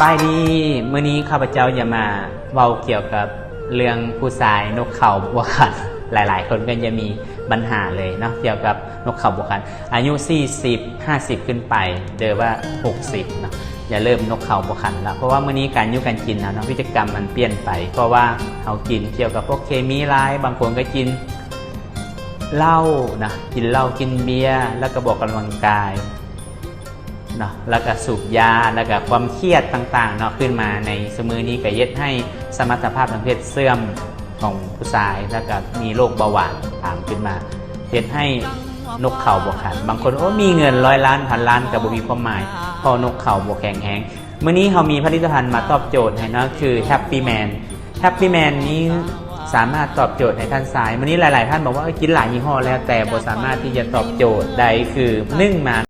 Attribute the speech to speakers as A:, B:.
A: บายดีมื้อนี้ข้าพเจ้าจะมาเว้าเกี่ยวกับเรื่องผู้ชายนกเขาบัวขันหลายๆคนก็จะมีปัญหาเลยเนาะเกี่ยวกับนกเขาบัวขันอายุ40-50ขึ้นไปเดือว่า60เนาะอย่าเริ่มนกเขาบัวขันแล้วเพราะว่ามื้อนี้การอยู่การกินนะเนาะพฤติกรรมมันเปลี่ยนไปเพราะว่าเขากินเกี่ยวกับพวกเคมีร้ายบางคนก็กินเหล้านะกินเหล้ากินเบียร์แล้วก็บอกกำลังกายเนาะแล้วก็สูบยาแล้วก็ความเครียดต่างๆเนาะขึ้นมาในสมือนี้ก็เย็ดให้สมรรถภาพทางเพศเสื่อมของผู้ชายแล้วก็มีโรคเบาหวานตามขึ้นมาเย็ดให้นกเขาบวขันบางคนมีเงิน100 ล้านพันล้านกับบ่มีความหมายพอนกเขาบวแข็งแห้งเมื่อนี้เขามีผลิตภัณฑ์มาตอบโจทย์ให้เนาะคือ Happy Man Happy Man นี้สามารถตอบโจทย์ในท่านซ้ายวันนี้หลายๆท่านบอกว่ากินหลายยี่ห้อแล้วแต่บ่สามารถที่จะตอบโจทย์ได้คือ1มา